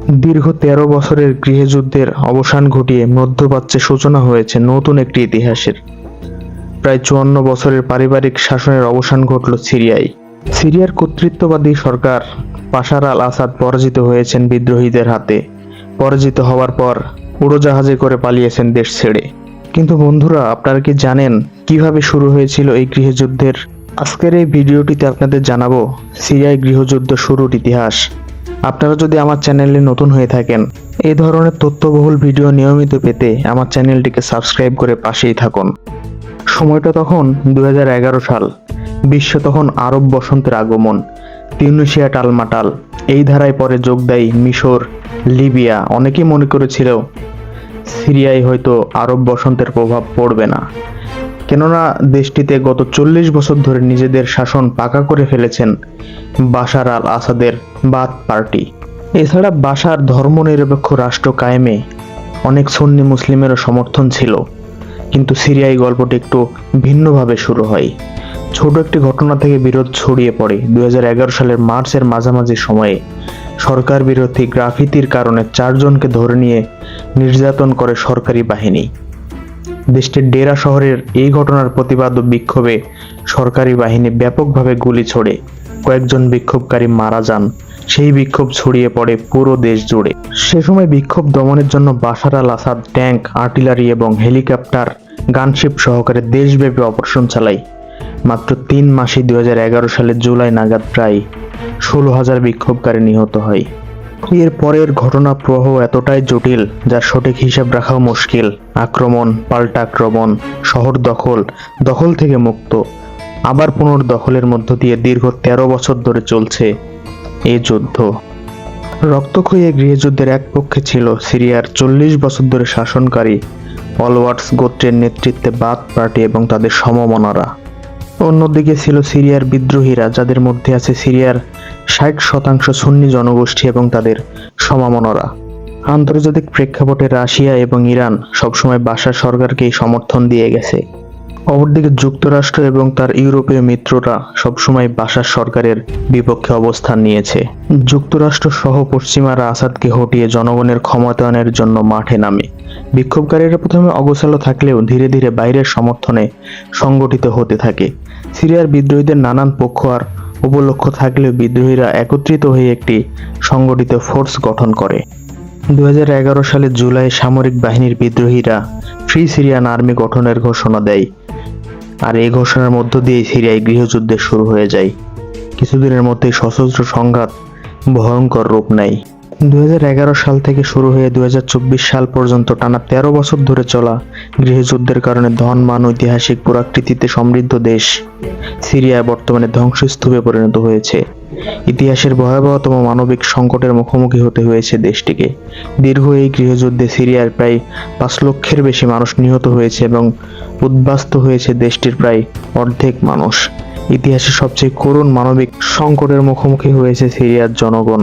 দীর্ঘ ১৩ বছরের গৃহযুদ্ধের অবসান ঘটিয়ে মধ্যপ্রাচ্যে সূচনা হয়েছে নতুন একটি ইতিহাসের। প্রায় ৫৪ বছরের পারিবারিক শাসনের অবসান ঘটল সিরিয়ায়। সিরিয়ার কর্তৃত্ববাদী সরকার বাশার আল আসাদ পরাজিত হয়েছেন বিদ্রোহীদের হাতে। পরাজিত হওয়ার পর উড়োজাহাজে করে পালিয়েছেন দেশ ছেড়ে। কিন্তু বন্ধুরা, আপনারা কি জানেন কিভাবে শুরু হয়েছিল এই গৃহযুদ্ধের? আজকের এই ভিডিওটিতে আপনাদের জানাবো সিরিয়ায় গৃহযুদ্ধ শুরুর ইতিহাস। আপনারা যদি আমার চ্যানেলে নতুন হয়ে থাকেন, এই ধরনের তথ্যবহুল ভিডিও নিয়মিত পেতে আমার চ্যানেলটিকে সাবস্ক্রাইব করে পাশেই থাকুন। সময়টা তখন ২০১১ সাল। বিশ্ব তখন আরব বসন্তের আগমন। তিউনিসিয়া টালমাটাল। এই ধারায় পরে যোগ দেয় মিশর, লিবিয়া। অনেকেই মনে করেছিল সিরিয়ায় হয়তো আরব বসন্তের প্রভাব পড়বে না, কেননা দেশটিতে গত ৪০ বছর ধরে নিজেদের শাসন পাকা করে ফেলেছেন বাশার আল আসাদের বাথ পার্টি। এছাড়া বাশার ধর্মনিরপেক্ষ রাষ্ট্র কায়েমে অনেক সুন্নি মুসলিমেরও সমর্থন ছিল। কিন্তু সিরিয়ায় গল্পটি একটু ভিন্নভাবে শুরু হয়। ছোট একটি ঘটনা থেকে বিরোধ ছড়িয়ে পড়ে ২০১১ সালের মার্চের মাঝামাঝি সময়ে। সরকার বিরোধী গ্রাফিতির কারণে ৪ জনকে ধরে নিয়ে নির্যাতন করে সরকারি বাহিনী। দেশটির ডেরা শহরের এই ঘটনার প্রতিবাদ ও বিক্ষোভে সরকারি বাহিনী ব্যাপকভাবে গুলি ছোড়ে। কয়েকজন বিক্ষোভকারী মারা যান। সেই বিক্ষোভ ছড়িয়ে পড়ে পুরো দেশ জুড়ে। সে সময় বিক্ষোভ দমনের জন্য বাশার আল আসাদ ট্যাঙ্ক, আর্টিলারি এবং হেলিকপ্টার, গানশিপ সহকারে দেশব্যাপী অপারেশন চালায়। মাত্র ৩ মাসে ২০১১ সালের জুলাই নাগাদ প্রায় ১৬,০০০ বিক্ষোভকারী নিহত হয়। এর পরের ঘটনা প্রবাহ এতটাই জটিল যার সঠিক হিসাব রাখাও মুশকিল। আক্রমণ, পাল্টা আক্রমণ, শহর দখল, দখল থেকে মুক্ত, আবার পুনর্দখলের মধ্য দিয়ে দীর্ঘ ১৩ বছর ধরে চলছে এই যুদ্ধ। রক্তক্ষয়ী এই গৃহযুদ্ধের এক পক্ষে ছিল সিরিয়ার ৪০ বছর ধরে শাসনকারী অলওয়ার্ডস গোত্রের নেতৃত্বে বাথ পার্টি এবং তাদের সমমনারা। অন্যদিকে ছিল সিরিয়ার বিদ্রোহীরা, যাদের মধ্যে আছে সিরিয়ার ৬০% সুন্নি জনগোষ্ঠী এবং তাদের সমমনারা। আন্তর্জাতিক প্রেক্ষাপটে রাশিয়া এবং ইরান সবসময় বাশার সরকারকেই সমর্থন দিয়ে গেছে। অপরদিকে যুক্তরাষ্ট্র এবং তার ইউরোপীয় মিত্ররা সবসময় বাশার সরকারের বিপক্ষে অবস্থান নিয়েছে। যুক্তরাষ্ট্র সহ পশ্চিমারা আসাদকে হটিয়ে জনগণের ক্ষমতায়নের জন্য মাঠে নামে। বিক্ষোভকারীরা প্রথমে অগোছালো থাকলেও ধীরে ধীরে বাইরের সমর্থনে সংগঠিত হতে থাকে। সিরিয়ার বিদ্রোহীদের নানান পক্ষ আর উপলক্ষ্য থাকলেও বিদ্রোহীরা একত্রিত হয়ে একটি সংগঠিত ফোর্স গঠন করে। ২০১১ সালের জুলাই সামরিক বাহিনীর বিদ্রোহীরা ফ্রি সিরিয়ান আর্মি গঠনের ঘোষণা দেয়। আর এই ঘোষণার মধ্য দিয়ে সিরিয়ায় গৃহযুদ্ধের শুরু হয়ে যায়। কিছুদিনের মধ্যেই সশস্ত্র সংঘাত ভয়ঙ্কর রূপ নেয়। ২০১১ সাল থেকে শুরু হয়ে ২০২৪ সাল পর্যন্ত টানা ১৩ বছর ধরে চলা গৃহযুদ্ধের কারণে ধনমান ঐতিহাসিক পুরাকৃতিতে সমৃদ্ধ দেশ সিরিয়া বর্তমানে ধ্বংসস্তূপে পরিণত হয়েছে। ইতিহাসের ভয়াবহতম মানবিক সংকটের মুখোমুখি হতে হয়েছে দেশটিকে। দীর্ঘ এই গৃহযুদ্ধে সিরিয়ার প্রায় ৫ লক্ষের বেশি মানুষ নিহত হয়েছে এবং উদ্বাস্তু হয়েছে দেশটির প্রায় অর্ধেক মানুষ। ইতিহাসের সবচেয়ে করুণ মানবিক সংকটের মুখোমুখি হয়েছে সিরিয়ার জনগণ।